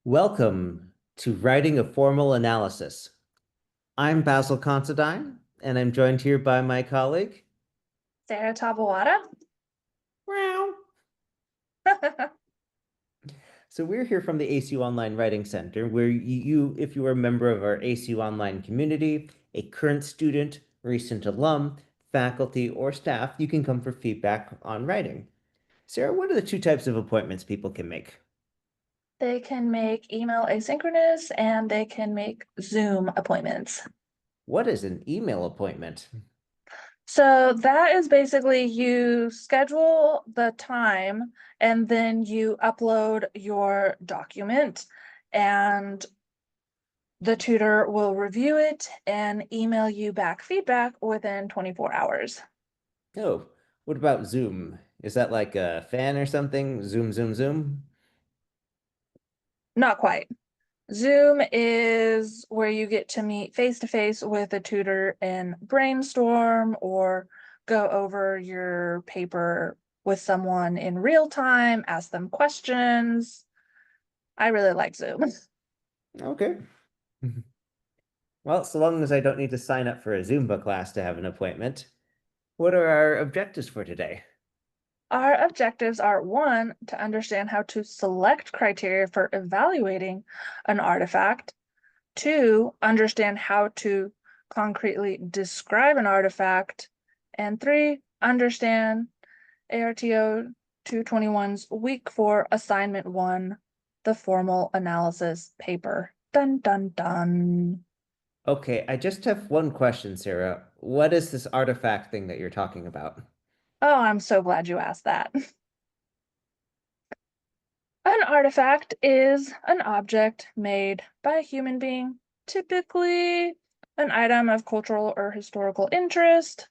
Welcome to Writing a Formal Analysis. I'm Basil Considine, and I'm joined here by my colleague. Sarah Tabawada. Meow. So we're here from the ACU Online Writing Center, where if you are a member of our ACU Online community, a current student, recent alum, faculty, or staff, you can come for feedback on writing. Sarah, what are the two types of appointments people can make? They can make email asynchronous and they can make Zoom appointments. What is an email appointment? So that is basically you schedule the time and then you upload your document and the tutor will review it and email you back feedback within 24 hours. Oh, what about Zoom? Is that like a fan or something? Zoom, zoom, zoom? Not quite. Zoom is where you get to meet face to face with a tutor and brainstorm or go over your paper with someone in real time, ask them questions. I really like Zoom. Okay. Well, so long as I don't need to sign up for a Zumba class to have an appointment, what are our objectives for today? Our objectives are one, to understand how to select criteria for evaluating an artifact, two, understand how to concretely describe an artifact, and three, understand ARTO 221's week 4 assignment 1, the formal analysis paper. Dun dun dun. Okay, I just have one question, Sarah. What is this artifact thing that you're talking about? Oh, I'm so glad you asked that. An artifact is an object made by a human being, typically an item of cultural or historical interest.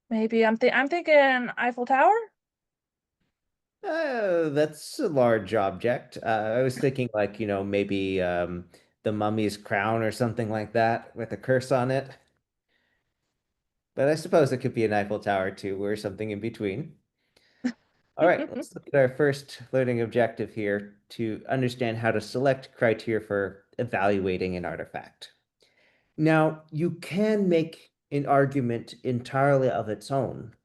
Maybe I'm thinking Eiffel Tower. That's a large object. I was thinking like, maybe the mummy's crown or something like that with a curse on it. But I suppose it could be an Eiffel Tower too, or something in between. All right, let's look at our first learning objective here to understand how to select criteria for evaluating an artifact. Now, you can make an argument entirely of its own,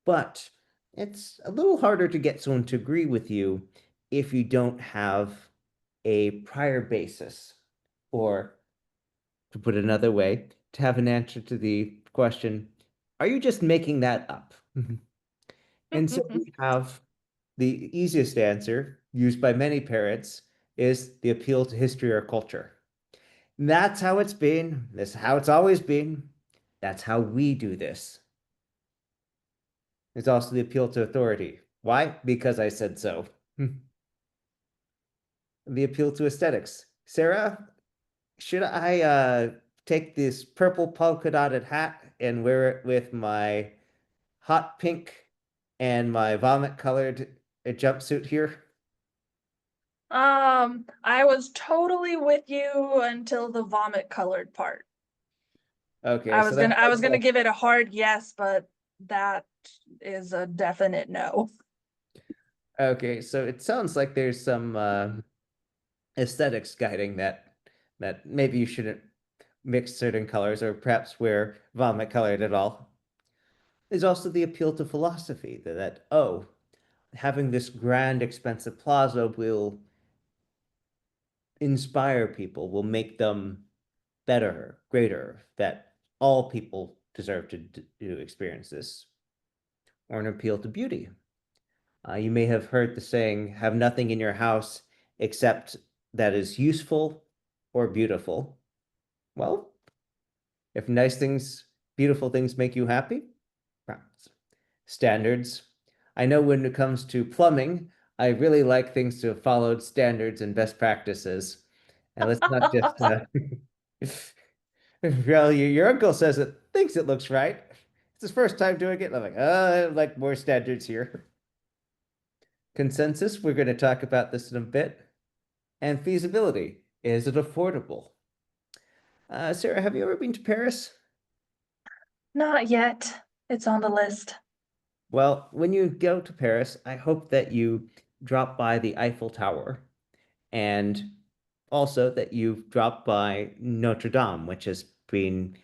but it's a little harder to get someone to agree with you if you don't have a prior basis, or to put it another way, to have an answer to the question, are you just making that up? And so we have the easiest answer, used by many parents, is the appeal to history or culture. And that's how it's been. That's how it's always been. That's how we do this. There's also the appeal to authority. Why? Because I said so. The appeal to aesthetics. Sarah, should I take this purple polka dotted hat and wear it with my hot pink and my vomit colored jumpsuit here? I was totally with you until the vomit colored part. Okay, so that's I was gonna give it a hard yes, but that is a definite no. okay. So it sounds like there's some aesthetics guiding that maybe you shouldn't mix certain colors or perhaps wear vomit colored at all. There's also the appeal to philosophy that oh, having this grand, expensive plaza will inspire people, will make them better, greater, that all people deserve to experience this, or an appeal to beauty. You may have heard the saying, have nothing in your house except that is useful or beautiful. Well, if nice things, beautiful things make you happy, standards. I know when it comes to plumbing, I really like things to have followed standards and best practices. And let's not just, well, your uncle says it thinks it looks right. It's his first time doing it. I'm like, I like more standards here. Consensus, we're going to talk about this in a bit. And feasibility, is it affordable? Sarah, have you ever been to Paris? Not yet. It's on the list. Well, when you go to Paris, I hope that you drop by the Eiffel Tower and also that you've dropped by Notre Dame, which has been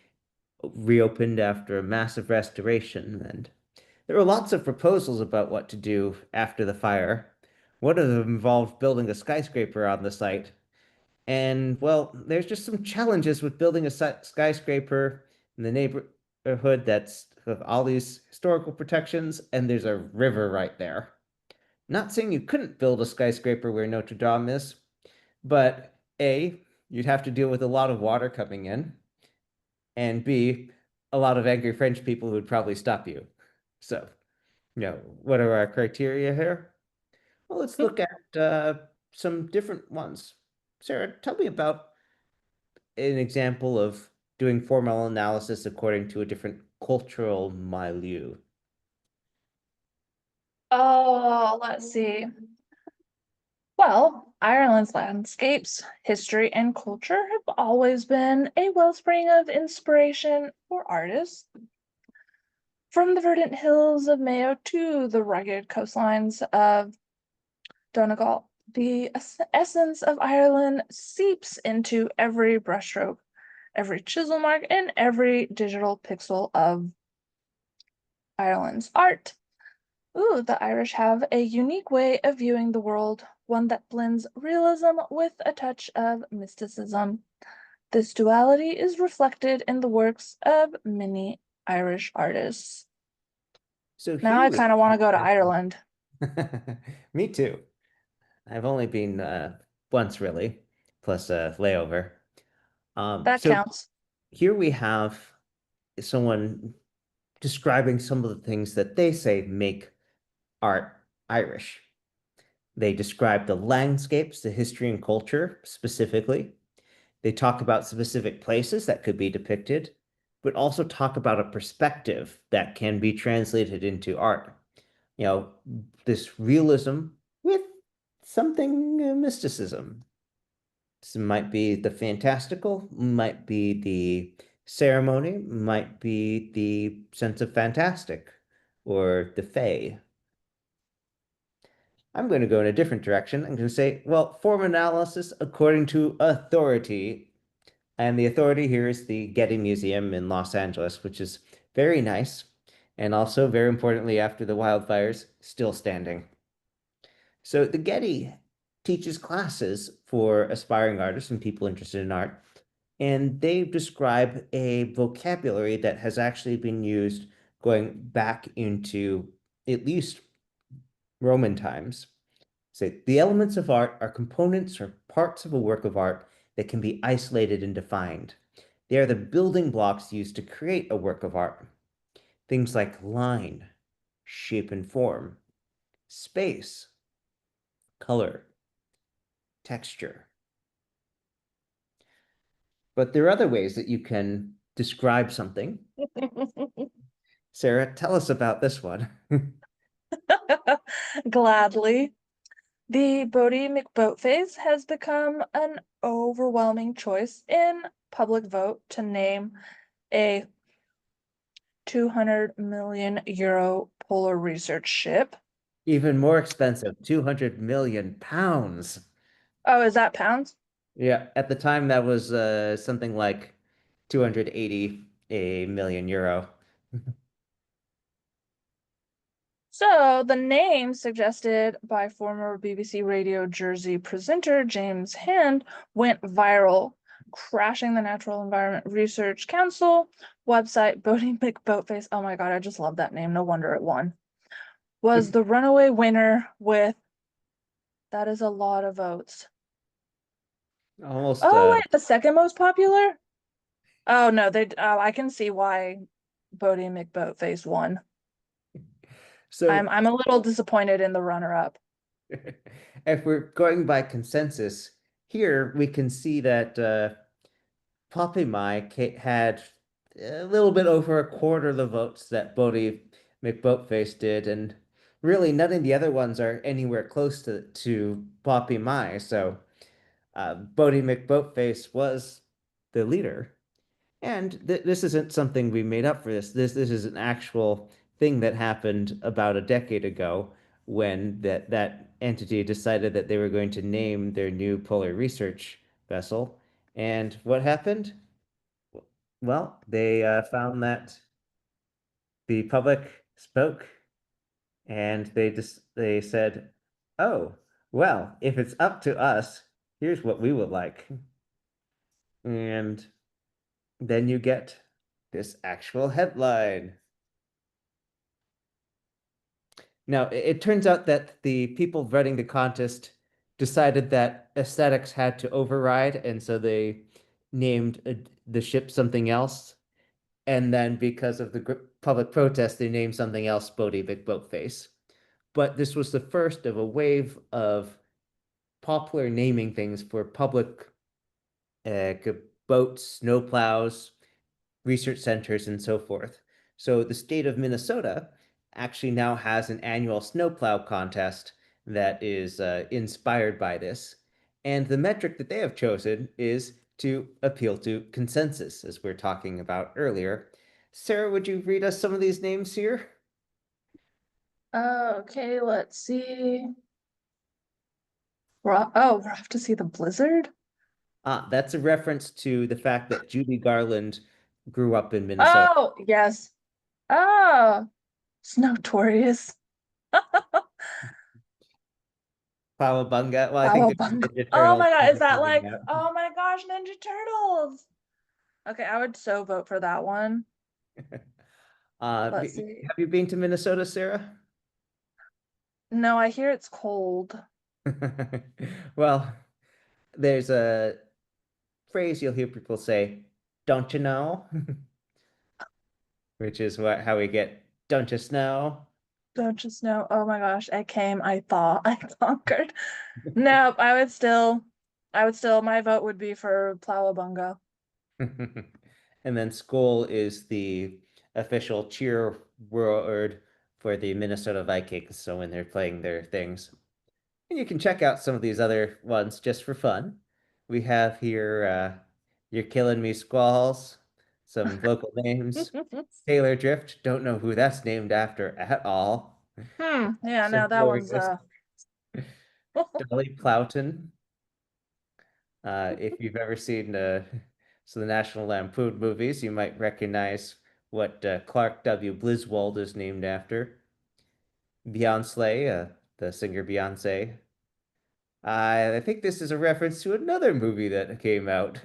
reopened after a massive restoration. And there were lots of proposals about what to do after the fire. One of them involved building a skyscraper on the site. And well, there's just some challenges with building a skyscraper in the neighborhood that's with all these historical protections, and there's a river right there. Not saying you couldn't build a skyscraper where Notre Dame is, but A, you'd have to deal with a lot of water coming in, and B, a lot of angry French people who'd probably stop you. So, what are our criteria here? Well, let's look at some different ones. Sarah, tell me about an example of doing formal analysis according to a different cultural milieu. Oh, let's see. Well, Ireland's landscapes, history, and culture have always been a wellspring of inspiration for artists. From the verdant hills of Mayo to the rugged coastlines of Donegal, the essence of Ireland seeps into every brushstroke, every chisel mark, and every digital pixel of Ireland's art. Ooh, the Irish have a unique way of viewing the world, one that blends realism with a touch of mysticism. This duality is reflected in the works of many Irish artists. So Now here I we kind of want to go to Ireland. Me too. I've only been once really, plus a layover. That So counts. here we have someone describing some of the things that they say make art Irish. They describe the landscapes, the history and culture specifically. They talk about specific places that could be depicted, but also talk about a perspective that can be translated into art. You know, this realism with something mysticism. This might be the fantastical, might be the ceremony, might be the sense of fantastic or the fae. I'm going to go in a different direction. I'm going to say, well, form analysis according to authority. And the authority here is the Getty Museum in Los Angeles, which is very nice. And also, very importantly, after the wildfires, still standing. So the Getty teaches classes for aspiring artists and people interested in art. And they describe a vocabulary that has actually been used going back into at least Roman times. Say the elements of art are components or parts of a work of art that can be isolated and defined. They are the building blocks used to create a work of art. Things like line, shape and form, space, color, texture. But there are other ways that you can describe something. Sarah, tell us about this one. Gladly. The Bodie McBoatface has become an overwhelming choice in public vote to name a 200 million euro polar research ship. Even more expensive, 200 million pounds. Oh, is that pounds? Yeah, at the time that was something like 280 a million euro. So the name suggested by former BBC Radio Jersey presenter James Hand went viral, crashing the Natural Environment Research Council website. Bodie McBoatface, oh my God, I just love that name. No wonder it won. Was the runaway winner with, that is a lot of votes. Almost Oh wait, the second most popular? Oh no, I can see why Bodie McBoatface won. so I'm a little disappointed in the runner-up. if we're going by consensus, here we can see that Poppy Mike had a little bit over a quarter of the votes that Bodie McBoatface did, and really none of the other ones are anywhere close to Poppy Mai. So Bodie McBoatface was the leader. And this isn't something we made up for this. This is an actual thing that happened about a decade ago. when that entity decided that they were going to name their new polar research vessel. And what happened? Well, they found that the public spoke and they said, "Oh, well, if it's up to us, here's what we would like." And then you get this actual headline. Now, it turns out that the people running the contest decided that aesthetics had to override, and so they named the ship something else. And then because of the public protest, they named something else Bodie Big Boatface. But this was the first of a wave of popular naming things for public uh, boats, snowplows, research centers, and so forth. So the state of Minnesota actually now has an annual snowplow contest that is inspired by this. And the metric that they have chosen is to appeal to consensus, as we are talking about earlier. Sarah, would you read us some of these names here? Okay, let's see. We're off to see the blizzard. Ah, that's a reference to the fact that Judy Garland grew up in Minnesota. Oh, yes. Oh, it's notorious. Cowabunga. Well, I think there's Cowabunga. Ninja Oh Turtles my God, is that coming like, out. oh my gosh, Ninja Turtles. Okay, I would so vote for that one. Let's see. Have you been to Minnesota, Sarah? No, I hear it's cold. Well, there's a phrase you'll hear people say, "Don't you know?" Which is how we get "Don't you snow?" Don't just know. Oh my gosh, I came, I thought, I conquered. Nope, my vote would be for Plowabunga. And then "Skol" is the official cheer word for the Minnesota Vikings. So when they're playing their things. And you can check out some of these other ones just for fun. We have here You're Killing Me Squalls, some local names. Taylor Drift, don't know who that's named after at all. Yeah, no, St. that one's Louis, Dolly Plowton. If you've ever seen so the National Lampoon movies, you might recognize what Clark W. Griswold is named after. Beyonce, the singer Beyonce. I think this is a reference to another movie that came out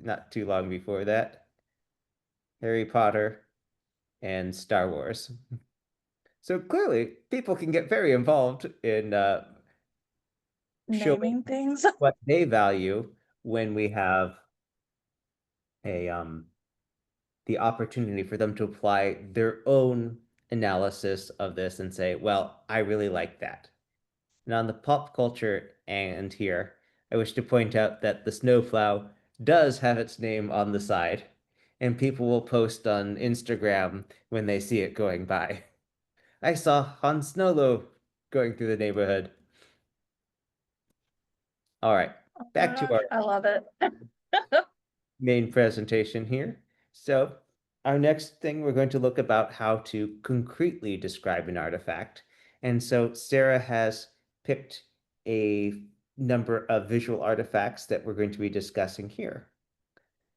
not too long before that, Harry Potter and Star Wars. So clearly, people can get very involved in showing naming things. what they value when we have a the opportunity for them to apply their own analysis of this and say, well, I really like that. And on the pop culture end here, I wish to point out that the snowplow does have its name on the side, and people will post on Instagram when they see it going by. I saw Han Snowlo going through the neighborhood. All right, Oh my back to gosh, our I love it. main presentation here. So, our next thing, we're going to look about how to concretely describe an artifact. And so Sarah has picked a number of visual artifacts that we're going to be discussing here.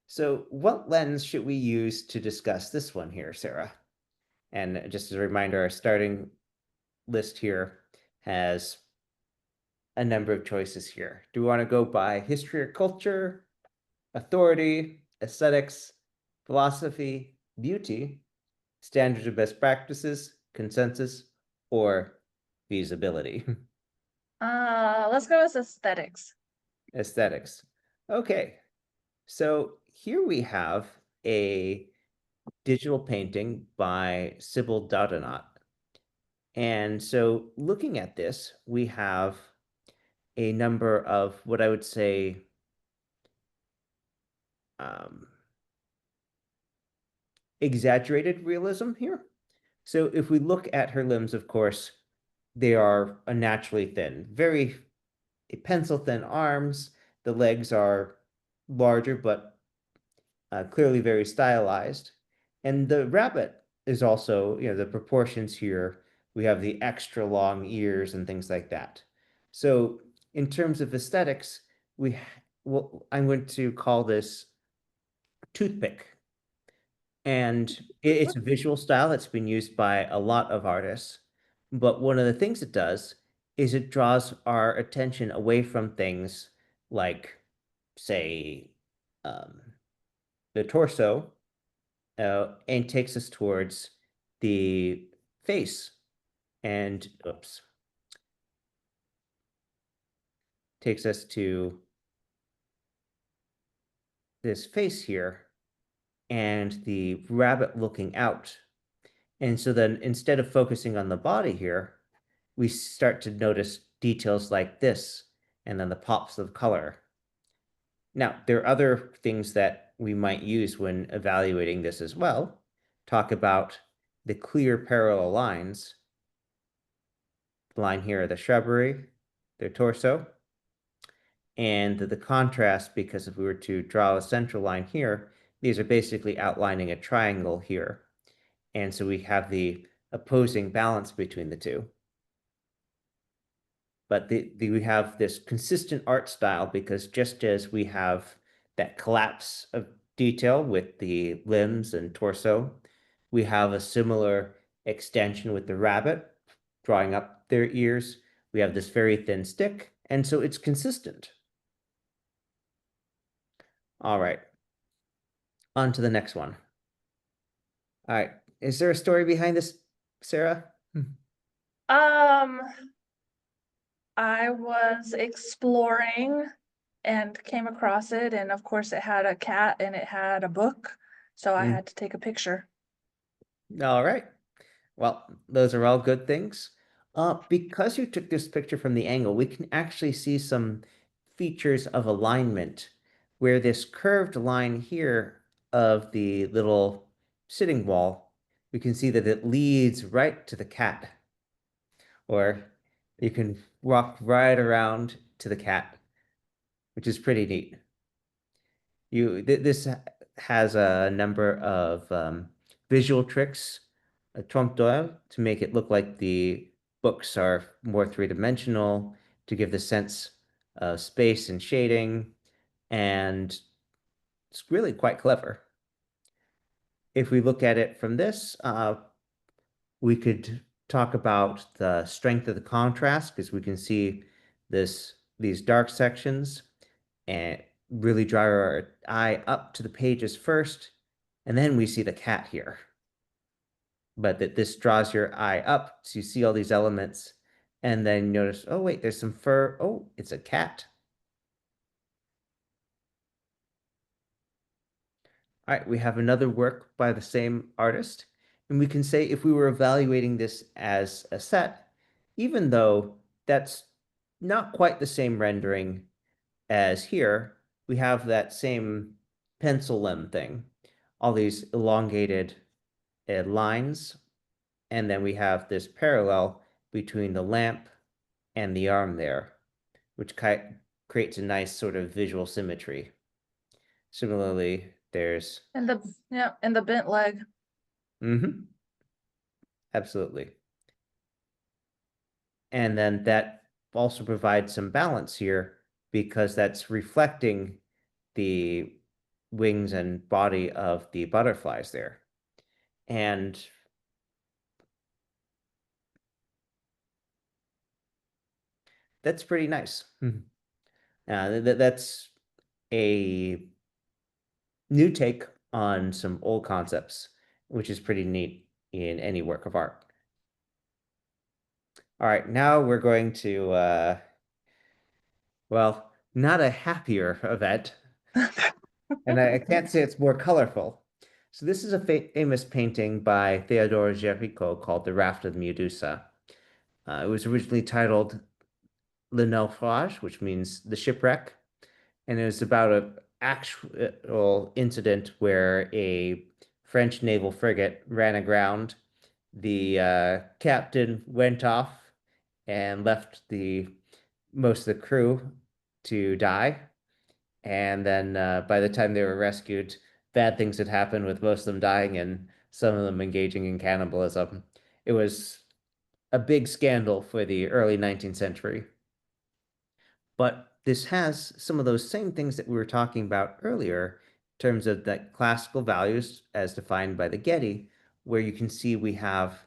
So what lens should we use to discuss this one here, Sarah? And just as a reminder, our starting list here has a number of choices here. Do we want to go by history or culture, authority, aesthetics, philosophy, beauty, standards of best practices, consensus, or feasibility? Let's go with aesthetics. Aesthetics. Okay, so here we have a digital painting by Sybil Dodonot. And so looking at this, we have a number of what I would say um, exaggerated realism here. So if we look at her limbs, of course, they are unnaturally thin, very pencil thin arms. The legs are larger, but clearly very stylized. And the rabbit is also, the proportions here We have the extra long ears and things like that. So in terms of aesthetics, well, I'm going to call this toothpick. And it's a visual style that's been used by a lot of artists. But one of the things it does is it draws our attention away from things like, say, um, the torso, and takes us towards the face and, oops, takes us to this face here and the rabbit looking out. And so then instead of focusing on the body here, we start to notice details like this and then the pops of color. Now, there are other things that we might use when evaluating this as well. Talk about the clear parallel lines. The line here are the shrubbery, their torso, and the contrast, because if we were to draw a central line here, these are basically outlining a triangle here. And so we have the opposing balance between the two. But we have this consistent art style because just as we have that collapse of detail with the limbs and torso, we have a similar extension with the rabbit, drawing up their ears. We have this very thin stick, and so it's consistent. All right, on to the next one. All right, is there a story behind this, Sarah? Um, I was exploring and came across it, and of course it had a cat and it had a book, so I Hmm. had to take a picture. All right. Well, those are all good things. Because you took this picture from the angle, we can actually see some features of alignment where this curved line here of the little sitting wall, we can see that it leads right to the cat, or you can walk right around to the cat, which is pretty neat. This has a number of visual tricks, a trompe l'oeil, to make it look like the books are more three-dimensional, to give the sense of space and shading, and it's really quite clever. If we look at it from this, we could talk about the strength of the contrast because we can see these dark sections and really draw our eye up to the pages first, and then we see the cat here. But that this draws your eye up, so you see all these elements, and then notice, oh wait, there's some fur. Oh, it's a cat. All right, we have another work by the same artist, and we can say if we were evaluating this as a set, even though that's not quite the same rendering as here, we have that same pencil limb thing, all these elongated lines, and then we have this parallel between the lamp and the arm there, which creates a nice sort of visual symmetry. Similarly, there's, And the bent leg. mm-hmm, absolutely. And then that also provides some balance here because that's reflecting the wings and body of the butterflies there. And that's pretty nice. That's a new take on some old concepts, which is pretty neat in any work of art. All right, now we're going to, well, not a happier event, and I can't say it's more colorful. So this is a famous painting by Theodore Géricault called The Raft of Medusa. It was originally titled Le Naufrage, which means the shipwreck, and it was about an actual incident where a French naval frigate ran aground. The captain went off and left the most of the crew to die. And then by the time they were rescued, bad things had happened with most of them dying and some of them engaging in cannibalism. It was a big scandal for the early 19th century. But this has some of those same things that we were talking about earlier in terms of that classical values as defined by the Getty, where you can see we have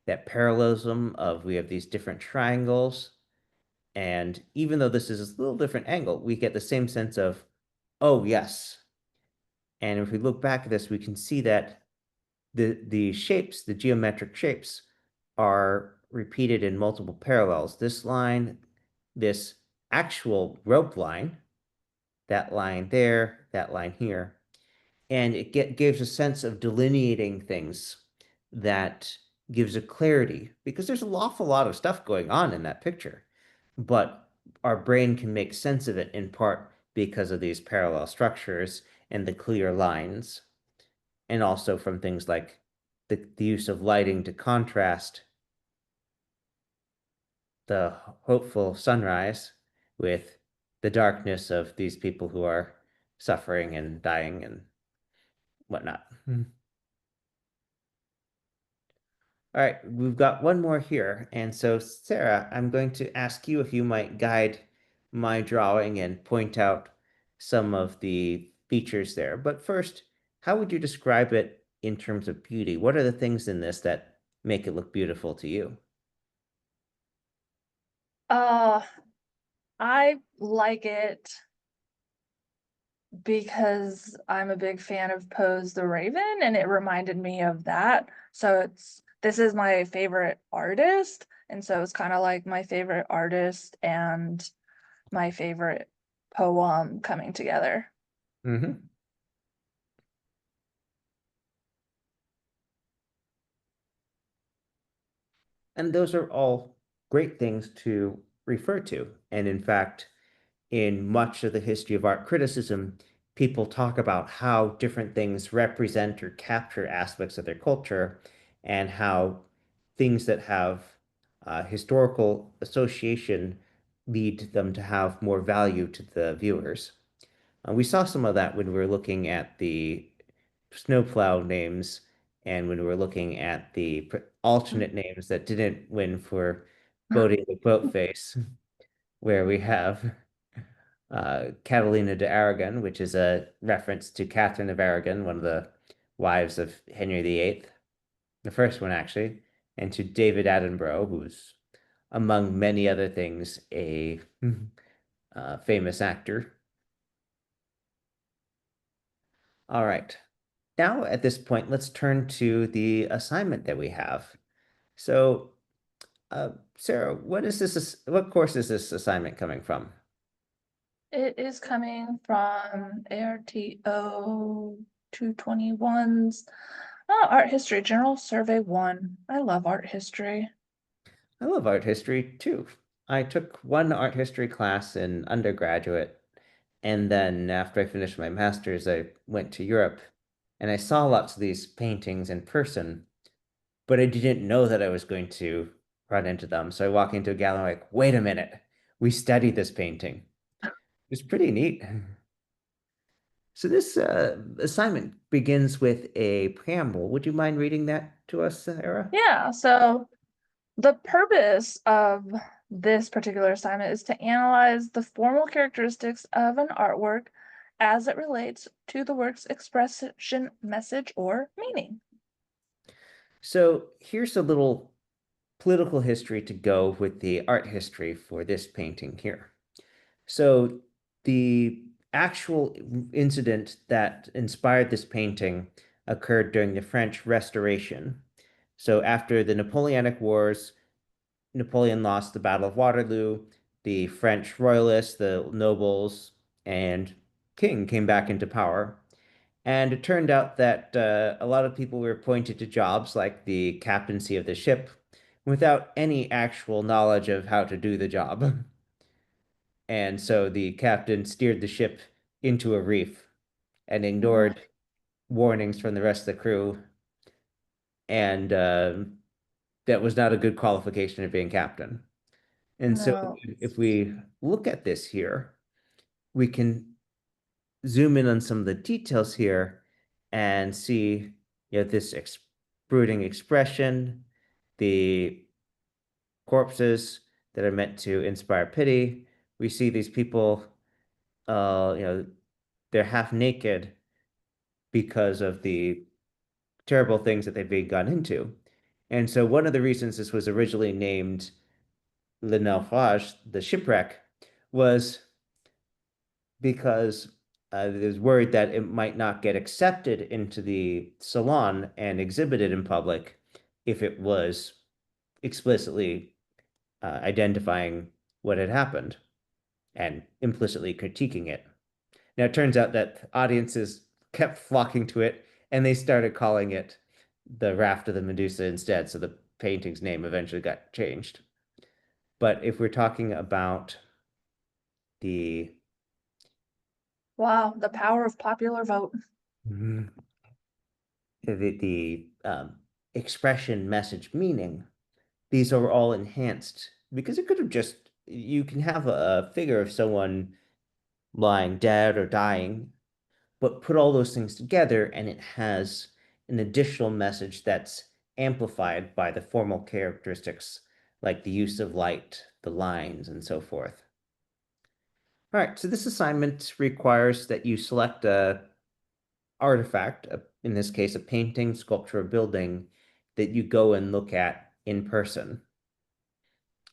that parallelism of we have these different triangles. And even though this is a little different angle, we get the same sense of, oh, yes. And if we look back at this, we can see that the shapes, the geometric shapes, are repeated in multiple parallels. This line, this actual rope line, that line there, that line here. And gives a sense of delineating things that gives a clarity because there's an awful lot of stuff going on in that picture. But our brain can make sense of it in part because of these parallel structures and the clear lines, and also from things like the use of lighting to contrast the hopeful sunrise with the darkness of these people who are suffering and dying and whatnot. All right, we've got one more here. And so, Sarah, I'm going to ask you if you might guide my drawing and point out some of the features there. But first, how would you describe it in terms of beauty? What are the things in this that make it look beautiful to you? Uh, I like it because I'm a big fan of Poe's The Raven, and it reminded me of that. So this is my favorite artist, and so it's kind of like my favorite artist and my favorite poem coming together. Hmm. And those are all great things to refer to. And in fact, in much of the history of art criticism, people talk about how different things represent or capture aspects of their culture and how things that have historical association lead them to have more value to the viewers. We saw some of that when we were looking at the snowplow names and when we were looking at the alternate names that didn't win for boating with boatface, where we have Catalina de Aragon, which is a reference to Catherine of Aragon, one of the wives of Henry VIII, the first one actually, and to David Attenborough, who's among many other things a famous actor. All right. Now, at this point, let's turn to the assignment that we have. So, Sarah, what is this? What course is this assignment coming from? It is coming from ARTO 221's Art History General Survey 1. I love art history. I love art history too. I took one art history class in undergraduate, and then after I finished my master's, I went to Europe and I saw lots of these paintings in person, but I didn't know that I was going to run into them. So I walk into a gallery like, wait a minute, we studied this painting. It's pretty neat. So this assignment begins with a preamble. Would you mind reading that to us, Sarah? Yeah, so the purpose of this particular assignment is to analyze the formal characteristics of an artwork as it relates to the work's expression, message, or meaning. So here's a little political history to go with the art history for this painting here. So the actual incident that inspired this painting occurred during the French Restoration. So after the Napoleonic Wars, Napoleon lost the Battle of Waterloo. The French royalists, the nobles, and king came back into power. And it turned out that a lot of people were appointed to jobs like the captaincy of the ship without any actual knowledge of how to do the job. And so the captain steered the ship into a reef and Mm, ignored warnings from the rest of the crew. And that was not a good qualification of being captain. And so no. if we look at this here, we can zoom in on some of the details here and see, this brooding expression, the corpses that are meant to inspire pity. We see these people, they're half naked because of the terrible things that they've gone into. And so one of the reasons this was originally named Le Naufrage, the shipwreck, was because there's worried that it might not get accepted into the salon and exhibited in public if it was explicitly identifying what had happened and implicitly critiquing it. Now, it turns out that audiences kept flocking to it and they started calling it the Raft of the Medusa instead. So the painting's name eventually got changed. But if we're talking about the Wow, the power of popular vote. the expression, message, meaning, these are all enhanced because it could have just you can have a figure of someone lying dead or dying, but put all those things together and it has an additional message that's amplified by the formal characteristics like the use of light, the lines, and so forth. All right, so this assignment requires that you select a artifact, in this case, a painting, sculpture, or building that you go and look at in person.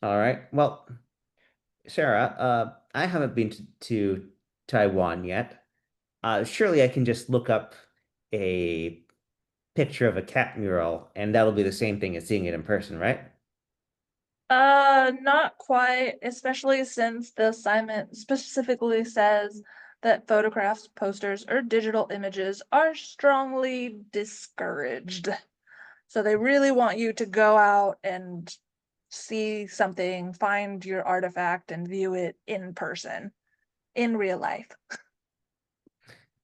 All right. Well, Sarah, I haven't been to Taiwan yet. Surely I can just look up a picture of a cat mural, and that'll be the same thing as seeing it in person, right? Not quite, especially since the assignment specifically says that photographs, posters, or digital images are strongly discouraged. So they really want you to go out and see something, find your artifact, and view it in person, in real life.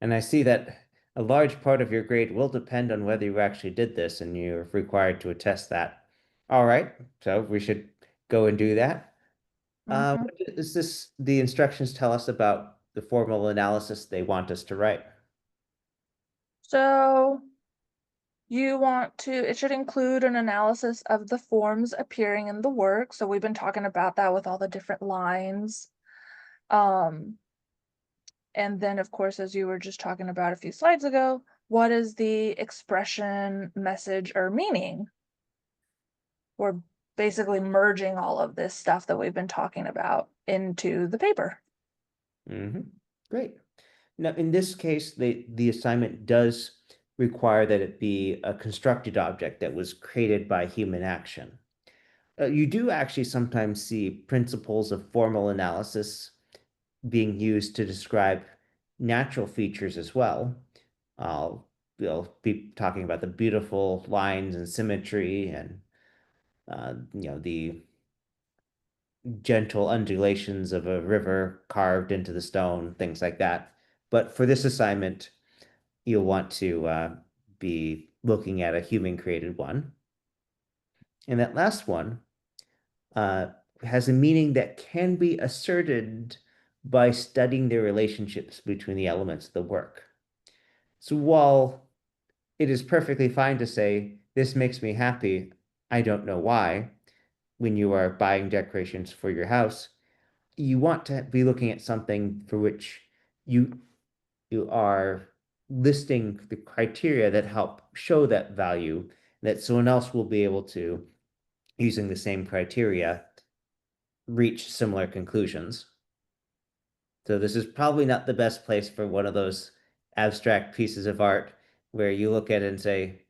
And I see that a large part of your grade will depend on whether you actually did this, and you're required to attest that. All right, so we should go and do that. Mhm. What is this? The instructions tell us about the formal analysis they want us to write. So you want to, it should include an analysis of the forms appearing in the work. So we've been talking about that with all the different lines. Um, and then, of course, as you were just talking about a few slides ago, what is the expression, message, or meaning? We're basically merging all of this stuff that we've been talking about into the paper. Hmm. Great. Now, in this case, the assignment does require that it be a constructed object that was created by human action. You do actually sometimes see principles of formal analysis being used to describe natural features as well. We'll be talking about the beautiful lines and symmetry and the gentle undulations of a river carved into the stone, things like that. But for this assignment, you'll want to be looking at a human created one. And that last one uh, has a meaning that can be asserted by studying the relationships between the elements of the work. So while it is perfectly fine to say, this makes me happy, I don't know why, when you are buying decorations for your house, you want to be looking at something for which you you are listing the criteria that help show that value, that someone else will be able to, using the same criteria, reach similar conclusions. So this is probably not the best place for one of those abstract pieces of art where you look at it and say,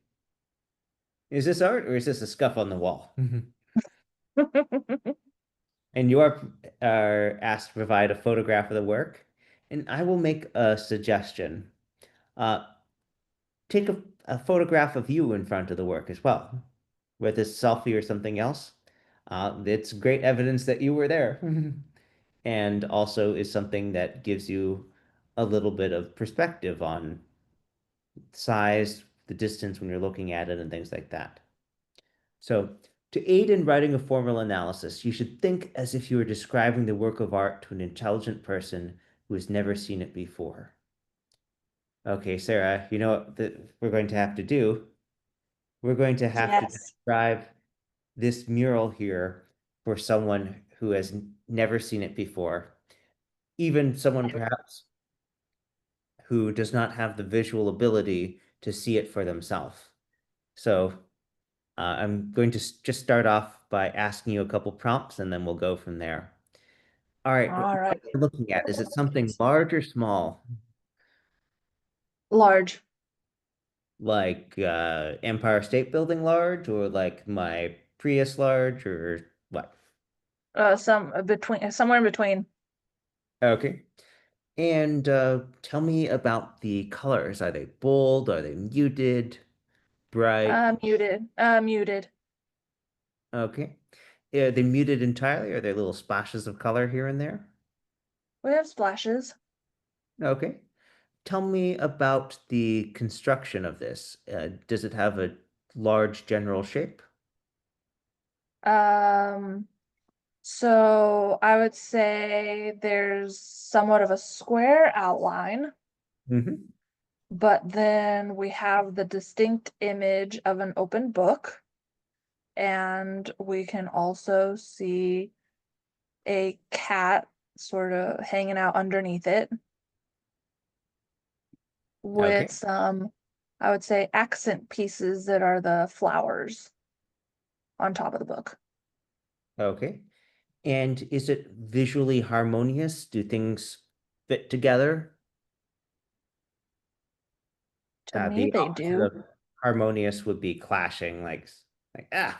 is this art or is this a scuff on the wall? And you are asked to provide a photograph of the work, and I will make a suggestion. Uh, take a photograph of you in front of the work as well, whether it's selfie or something else. It's great evidence that you were there, and also is something that gives you a little bit of perspective on size, the distance when you're looking at it, and things like that. So, to aid in writing a formal analysis, you should think as if you were describing the work of art to an intelligent person who has never seen it before. Okay, Sarah, you know what we're going to have to do? We're going to have to Yes. describe this mural here for someone who has never seen it before, even someone perhaps who does not have the visual ability to see it for themselves. So I'm going to just start off by asking you a couple prompts and then we'll go from there. All right, what All right. are you looking at? Is it something large or small? Large. Like Empire State Building large or like my Prius large or what? Some between somewhere in between. Okay. And tell me about the colors. Are they bold? Are they muted? Bright? Muted. Muted. Okay. Are they muted entirely? Are there little splashes of color here and there? We have splashes. Okay. Tell me about the construction of this. Does it have a large general shape? Um, so I would say there's somewhat of a square outline, Hmm. but then we have the distinct image of an open book, and we can also see a cat sort of hanging out underneath it with Okay. some, I would say, accent pieces that are the flowers on top of the book. Okay. And is it visually harmonious? Do things fit together? To me, The they opposite do. of harmonious would be clashing,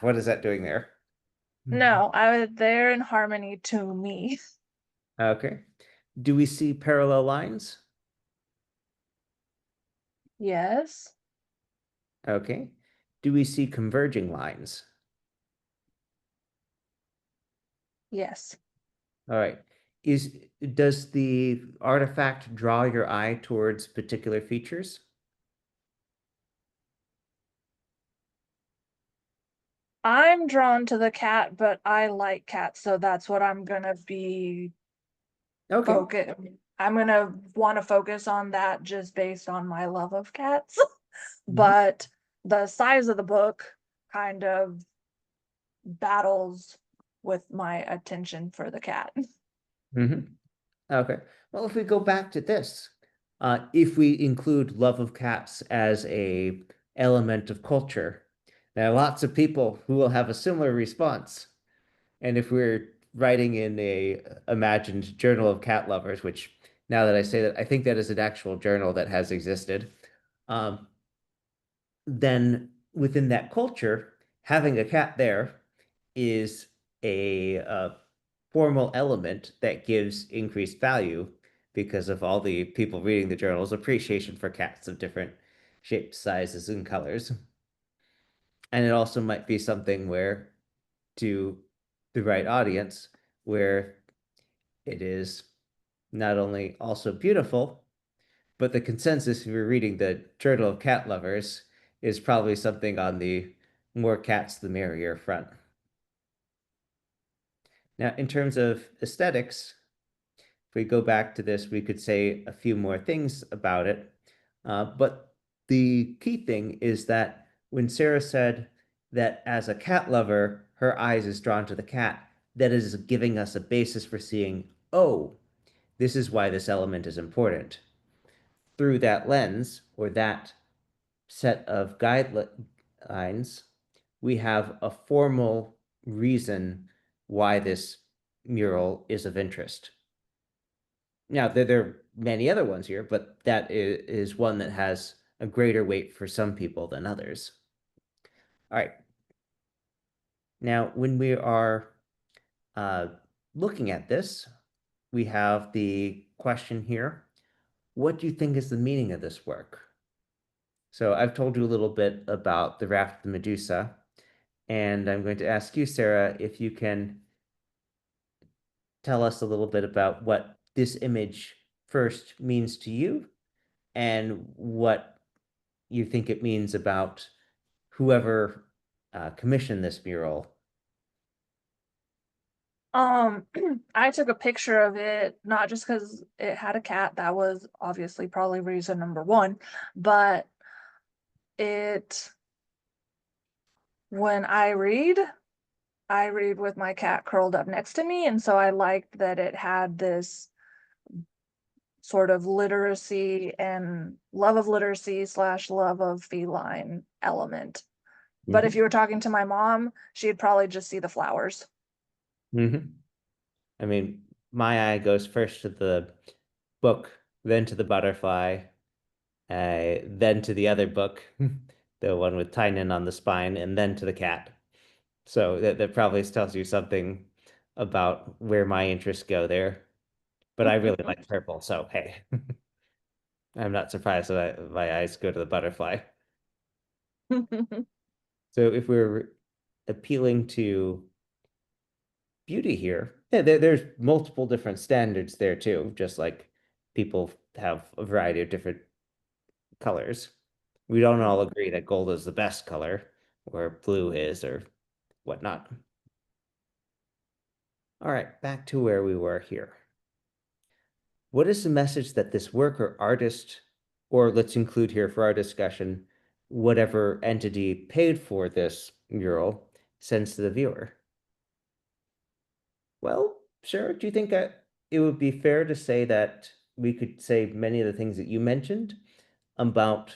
what is that doing there? Mhm. No, I would, they're in harmony to me. Okay. Do we see parallel lines? Yes, Okay. Do we see converging lines? yes. All right. Is does the artifact draw your eye towards particular features? I'm drawn to the cat, but I like cats, so that's what I'm gonna be Okay. focus. I'm gonna want to focus on that just based on my love of cats. Mhm. But the size of the book kind of battles with my attention for the cat. Mhm. Okay. Well, if we go back to this, if we include love of cats as a element of culture, there are lots of people who will have a similar response. And if we're writing in a imagined journal of cat lovers, which now that I say that, I think that is an actual journal that has existed, um, then within that culture, having a cat there is a formal element that gives increased value because of all the people reading the journal's appreciation for cats of different shapes, sizes, and colors. And it also might be something where, to the right audience, where it is not only also beautiful, but the consensus, if you're reading the Journal of Cat Lovers, is probably something on the more cats the merrier front. Now, in terms of aesthetics, if we go back to this, we could say a few more things about it. But the key thing is that when Sarah said that as a cat lover, her eyes is drawn to the cat, that is giving us a basis for seeing, oh, this is why this element is important. Through that lens or that set of guidelines, we have a formal reason why this mural is of interest. Now, there are many other ones here, but that is one that has a greater weight for some people than others. All right. Now, when we are uh, looking at this, we have the question here. What do you think is the meaning of this work? So I've told you a little bit about the Raft of the Medusa, and I'm going to ask you, Sarah, if you can tell us a little bit about what this image first means to you and what you think it means about whoever commissioned this mural. Um, I took a picture of it, not just because it had a cat, that was obviously probably reason number one, but it, when I read, I read with my cat curled up next to me, and so I liked that it had this sort of literacy and love of literacy slash love of feline element. But if you Hmm. were talking to my mom, she'd probably just see the flowers. Hmm. I mean, my eye goes first to the book, then to the butterfly, then to the other book, the one with Tynan on the spine, and then to the cat. So that probably tells you something about where my interests go there. But I really like purple, so hey, I'm not surprised that my eyes go to the butterfly. So if we're appealing to beauty here, yeah, there's multiple different standards there too, just like people have a variety of different colors. We don't all agree that gold is the best color, or blue is, or whatnot. All right, back to where we were here. What is the message that this work or artist, or let's include here for our discussion, whatever entity paid for this mural, sends to the viewer? Well, sure. Do you think that it would be fair to say that we could say many of the things that you mentioned about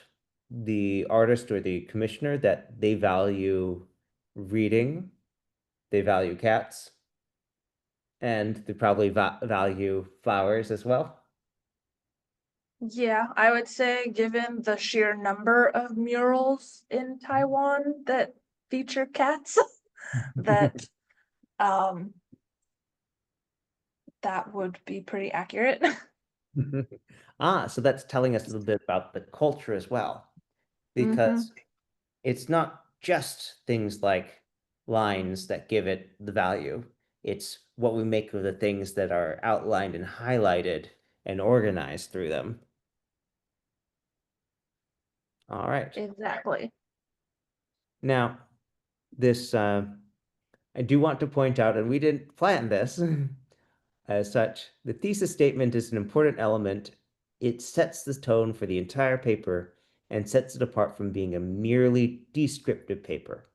the artist or the commissioner, that they value reading, they value cats, and they probably va value flowers as well? Yeah, I would say given the sheer number of murals in Taiwan that feature cats, that um that would be pretty accurate. Ah, so that's telling us a little bit about the culture as well, Hmm. because it's not just things like lines that give it the value. It's what we make of the things that are outlined and highlighted and organized through them. All right. Exactly. Now, this I do want to point out, and we didn't plan this as such, the thesis statement is an important element. It sets the tone for the entire paper and sets it apart from being a merely descriptive paper.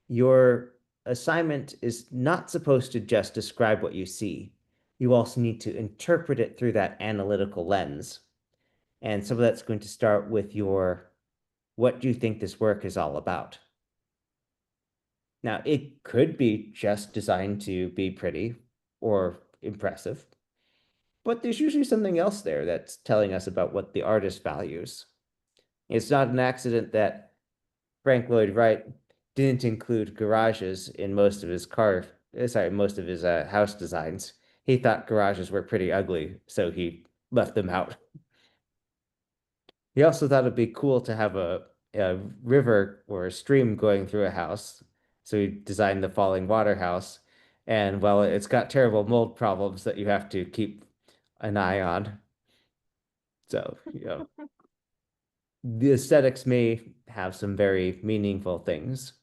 Your assignment is not supposed to just describe what you see. You also need to interpret it through that analytical lens. And some of that's going to start with your what do you think this work is all about? Now, it could be just designed to be pretty or impressive, but there's usually something else there that's telling us about what the artist values. It's not an accident that Frank Lloyd Wright didn't include garages in most of his most of his house designs. He thought garages were pretty ugly, so he left them out. He also thought it'd be cool to have a river or a stream going through a house, so he designed the falling water house. And well, it's got terrible mold problems that you have to keep an eye on. So, the aesthetics may have some very meaningful things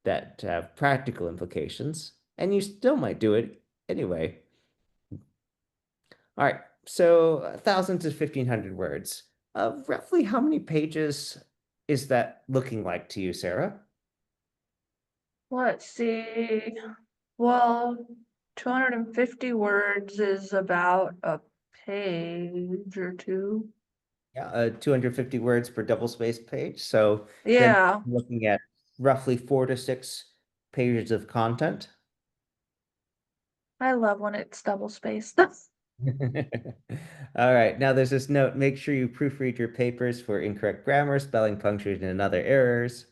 that have practical implications, and you still might do it anyway. All right, so 1,000 to 1,500 words. Roughly how many pages is that looking like to you, Sarah? Let's see. Well, 250 words is about a page or two. Yeah, 250 words per double space page. So then Yeah, looking at roughly 4 to 6 pages of content. I love when it's double spaced. All right. Now there's this note. Make sure you proofread your papers for incorrect grammar, spelling, punctuation, and other errors,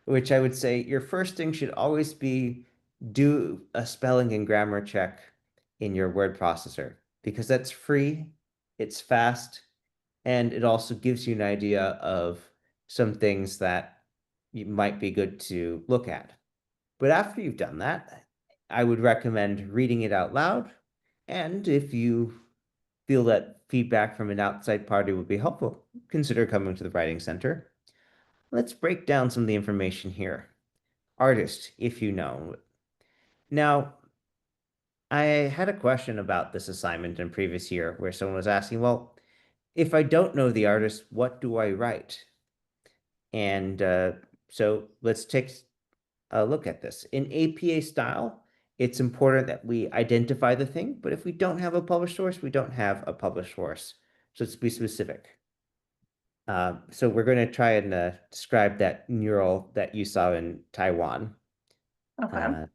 which I would say your first thing should always be do a spelling and grammar check in your word processor because that's free, it's fast, and it also gives you an idea of some things that might be good to look at. But after you've done that, I would recommend reading it out loud. And if you feel that feedback from an outside party would be helpful, consider coming to the Writing Center. Let's break down some of the information here. Artist, if you know. Now, I had a question about this assignment in previous year where someone was asking, well, if I don't know the artist, what do I write? And so let's take look at this. In APA style, it's important that we identify the thing, but if we don't have a published source, we don't have a published source. So let's be specific. So we're going to try and describe that mural that you saw in Taiwan. Okay. Uh,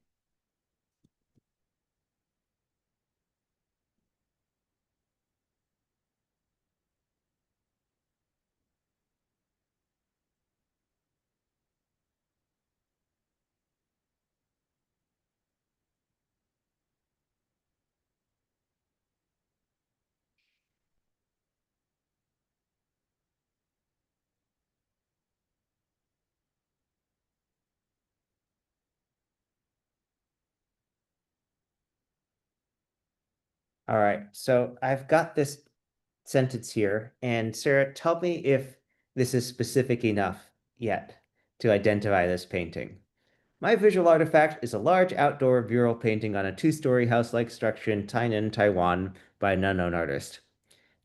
all right, so I've got this sentence here, and Sarah, tell me if this is specific enough yet to identify this painting. My visual artifact is a large outdoor mural painting on a two-story house-like structure in Tainan, Taiwan, by an unknown artist.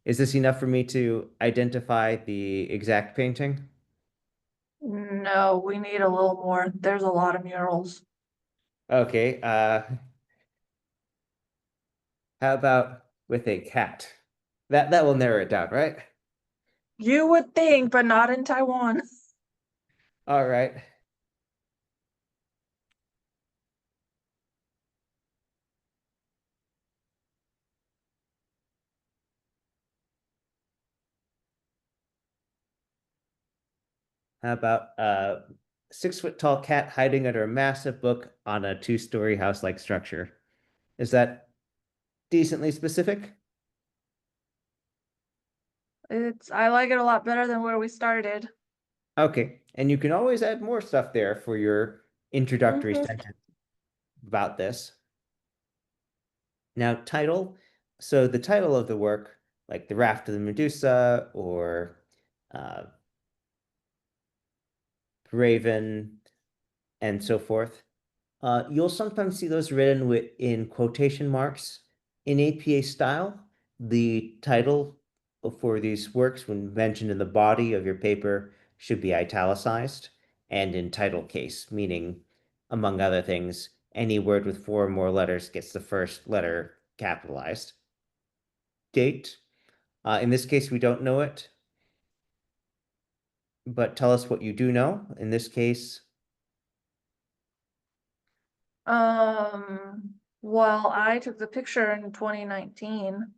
Is this enough for me to identify the exact painting? No, we need a little more. There's a lot of murals. Okay, how about with a cat? That will narrow it down, right? You would think, but not in Taiwan. All right. How about a 6 foot tall cat hiding under a massive book on a two-story house-like structure? Is that decently specific? I like it a lot better than where we started. Okay, and you can always add more stuff there for your introductory Hmm. sentence about this. Now, title. So the title of the work, like The Raft of the Medusa or uh, Raven and so forth, you'll sometimes see those written in quotation marks. In APA style, the title for these works, when mentioned in the body of your paper, should be italicized, and in title case, meaning, among other things, any word with four or more letters gets the first letter capitalized. Date. In this case, we don't know it, but tell us what you do know. In this case, Well, I took the picture in 2019.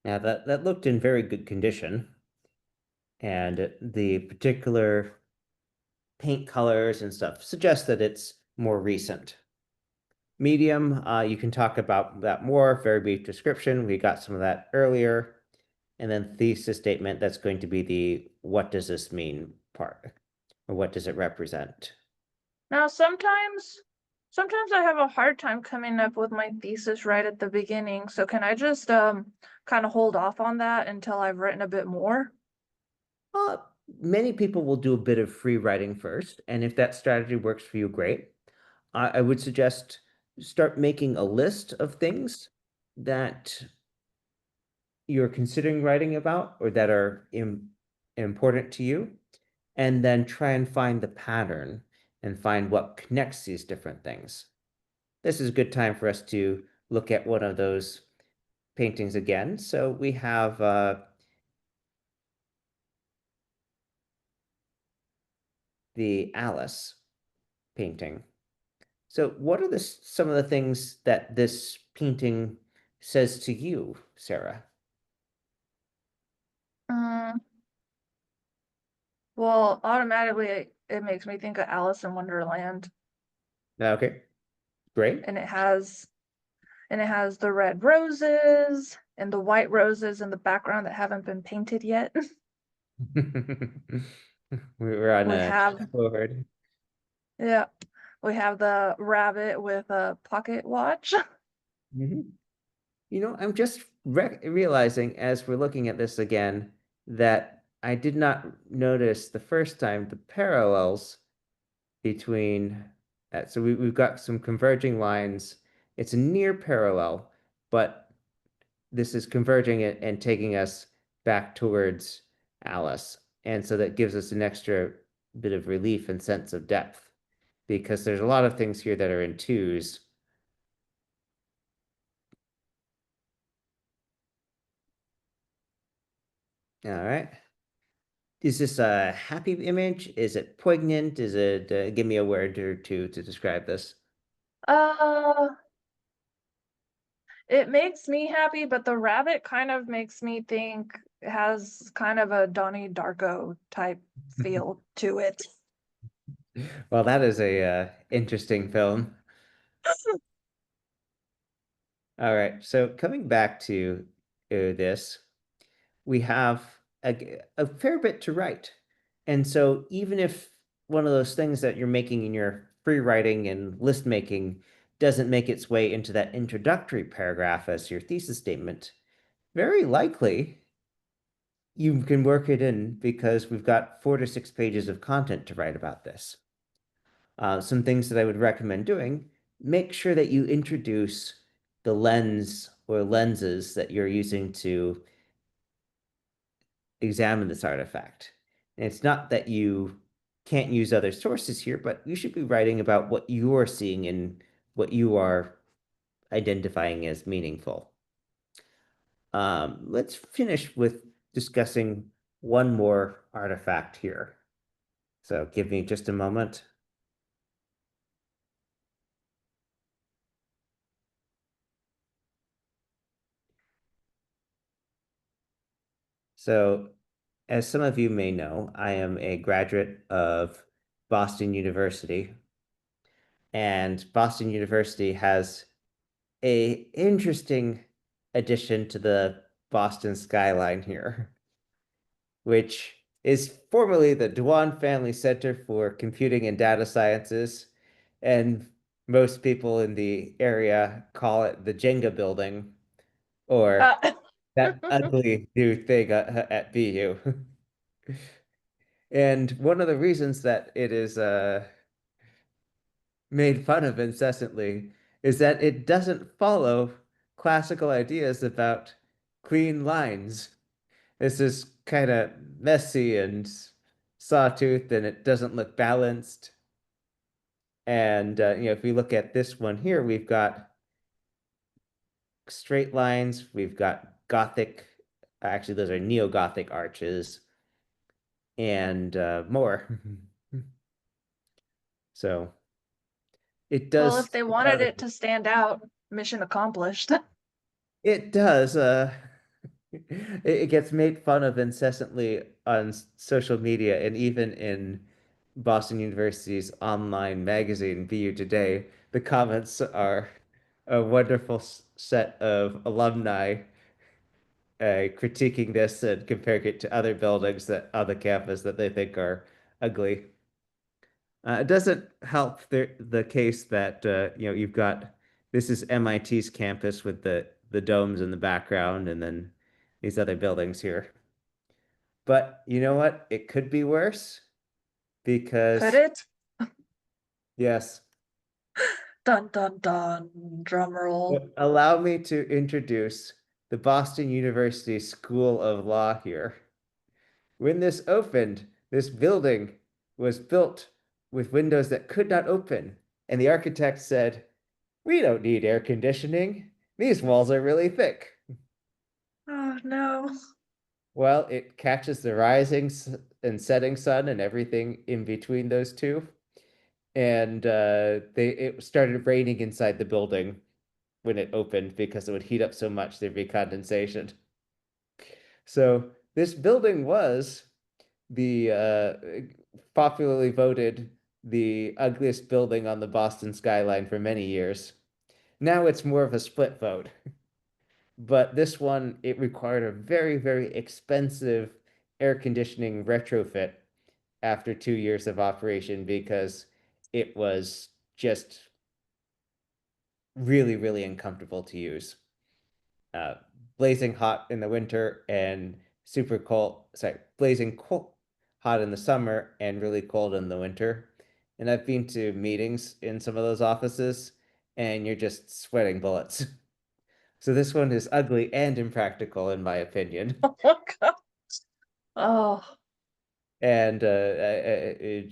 now that looked in very good condition, and the particular paint colors and stuff suggest that it's more recent. Medium, you can talk about that more, very brief description. We got some of that earlier. And then thesis statement, that's going to be the what does this mean part, or what does it represent? Now, sometimes I have a hard time coming up with my thesis right at the beginning. So can I just kind of hold off on that until I've written a bit more? Uh, Many people will do a bit of free writing first, and if that strategy works for you, great. I would suggest start making a list of things that you're considering writing about or that are important to you, and then try and find the pattern and find what connects these different things. This is a good time for us to look at one of those paintings again. So we have the Alice painting. So what are some of the things that this painting says to you, Sarah? Mm, well, automatically it makes me think of Alice in Wonderland, Okay, great. and it has the red roses and the white roses in the background that haven't been painted yet. We were on We a have, chessboard. yeah, We have the rabbit with a pocket watch. Mhm. I'm just realizing as we're looking at this again that I did not notice the first time the parallels between so we've got some converging lines. It's a near parallel, but this is converging it and taking us back towards Alice. And so that gives us an extra bit of relief and sense of depth because there's a lot of things here that are in twos. All right. Is this a happy image? Is it poignant? Is it, give me a word or two to describe this. Uh, it makes me happy, but the rabbit kind of makes me think has kind of a Donnie Darko type feel to it. Well, that is a interesting film. All right. So coming back to this, we have a fair bit to write. And so even if one of those things that you're making in your free writing and list making doesn't make its way into that introductory paragraph as your thesis statement, very likely you can work it in because we've got 4 to 6 pages of content to write about this. Some things that I would recommend doing, make sure that you introduce the lens or lenses that you're using to examine this artifact. And it's not that you can't use other sources here, but you should be writing about what you are seeing and what you are identifying as meaningful. Let's finish with discussing one more artifact here. So give me just a moment. So, as some of you may know, I am a graduate of Boston University, and Boston University has a interesting addition to the Boston skyline here, which is formerly the Dewan Family Center for Computing and Data Sciences, and most people in the area call it the Jenga building or Uh, that ugly new thing at BU. And one of the reasons that it is made fun of incessantly is that it doesn't follow classical ideas about clean lines. This is kind of messy and sawtooth, and it doesn't look balanced. And if we look at this one here, we've got straight lines, we've got Gothic, actually, those are neo-Gothic arches, and more. So it well, does if they stand wanted out. it to stand out, mission accomplished. It does. It gets made fun of incessantly on social media and even in Boston University's online magazine, BU Today. The comments are a wonderful set of alumni critiquing this and comparing it to other buildings that on the campus that they think are ugly. It doesn't help the case that you've got this is MIT's campus with the domes in the background and then these other buildings here. But you know what? It could be worse Could because it? yes, Dun dun dun. Drum roll. allow me to introduce the Boston University School of Law here. When this opened, this building was built with windows that could not open, and the architect said, "We don't need air conditioning. These walls are really thick." Oh no. Well, it catches the rising and setting sun and everything in between those two. And it started raining inside the building when it opened because it would heat up so much there'd be condensation. So this building was the popularly voted the ugliest building on the Boston skyline for many years. Now it's more of a split vote. But this one, it required a very, very expensive air conditioning retrofit after 2 years of operation because it was just really, really uncomfortable to use. Uh, Blazing hot in the winter and super cold, sorry, blazing cold, hot in the summer and really cold in the winter. And I've been to meetings in some of those offices, and you're just sweating bullets. So this one is ugly and impractical, in my opinion. Oh my God. Oh, And there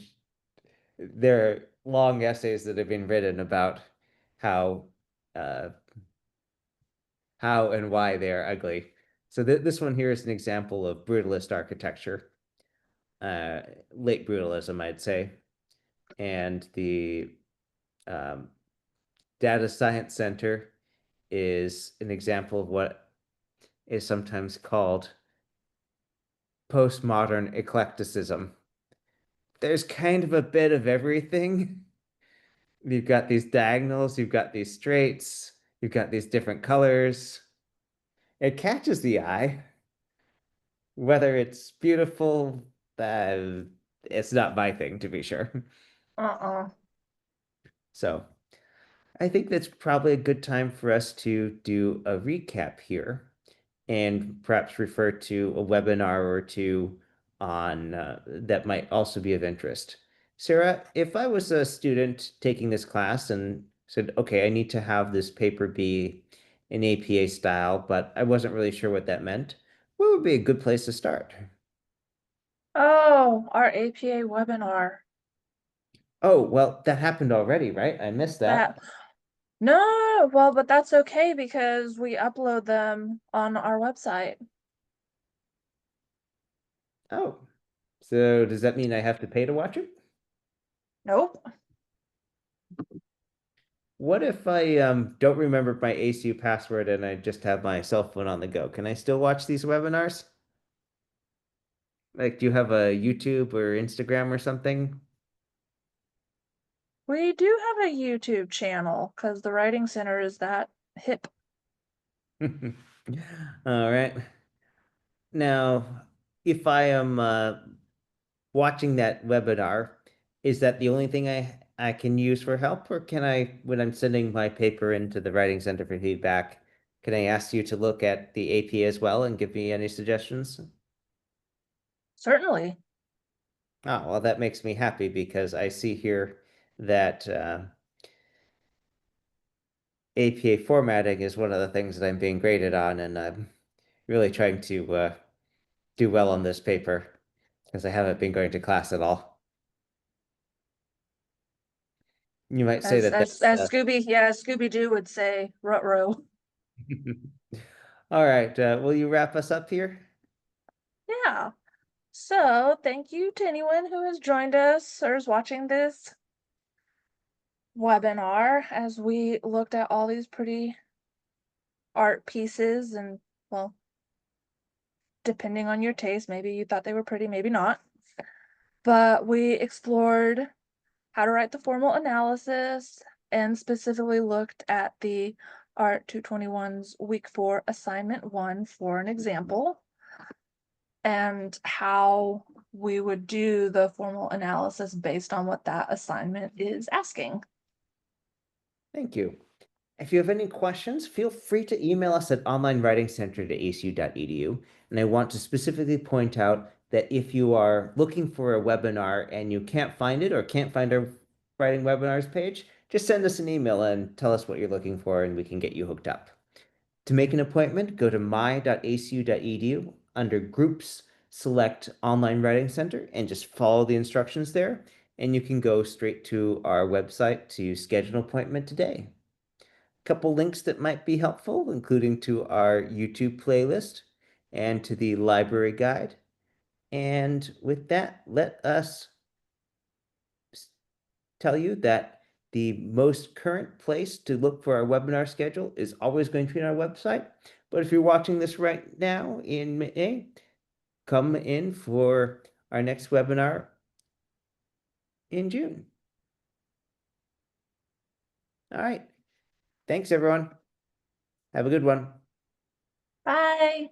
are long essays that have been written about how uh, how and why they are ugly. So this one here is an example of brutalist architecture, uh, late brutalism, I'd say. And the um, Data Science Center is an example of what is sometimes called postmodern eclecticism. There's kind of a bit of everything. You've got these diagonals, you've got these straights, you've got these different colors. It catches the eye. Whether it's beautiful, uh, it's not my thing to be sure. uh-uh. So I think that's probably a good time for us to do a recap here and perhaps refer to a webinar or two on that might also be of interest. Sarah, if I was a student taking this class and said, okay, I need to have this paper be an APA style, but I wasn't really sure what that meant, what would be a good place to start? Oh, our APA webinar. Oh, well, that happened already, right? I missed that. That No, well, but that's okay because we upload them on our website. Oh, so does that mean I have to pay to watch it? Nope. What if I don't remember my ACU password and I just have my cell phone on the go? Can I still watch these webinars? Like, do you have a YouTube or Instagram or something? We do have a YouTube channel because the Writing Center is that hip. All right. Now, if I am watching that webinar, is that the only thing I can use for help, or can I, when I'm sending my paper into the Writing Center for feedback, can I ask you to look at the AP as well and give me any suggestions? Certainly. Oh, well, that makes me happy because I see here that APA formatting is one of the things that I'm being graded on, and I'm really trying to do well on this paper because I haven't been going to class at all. You might say As that as that's as Scooby, yeah, as Scooby-Doo would say, rut-row. all right. Will you wrap us up here? Yeah. So thank you to anyone who has joined us or is watching this webinar as we looked at all these pretty art pieces and, well, depending on your taste, maybe you thought they were pretty, maybe not. But we explored how to write the formal analysis and specifically looked at the Art 221's Week 4 Assignment 1 for an example and how we would do the formal analysis based on what that assignment is asking. Thank you. If you have any questions, feel free to email us at onlinewritingcenter@acu.edu. And I want to specifically point out that if you are looking for a webinar and you can't find it or can't find our writing webinars page, just send us an email and tell us what you're looking for and we can get you hooked up. To make an appointment, go to my.acu.edu under groups, select Online Writing Center, and just follow the instructions there. And you can go straight to our website to schedule an appointment today. A couple links that might be helpful, including to our YouTube playlist and to the library guide. And with that, let us tell you that the most current place to look for our webinar schedule is always going to be on our website. But if you're watching this right now in May, come in for our next webinar in June. All right. Thanks, everyone. Have a good one. Bye.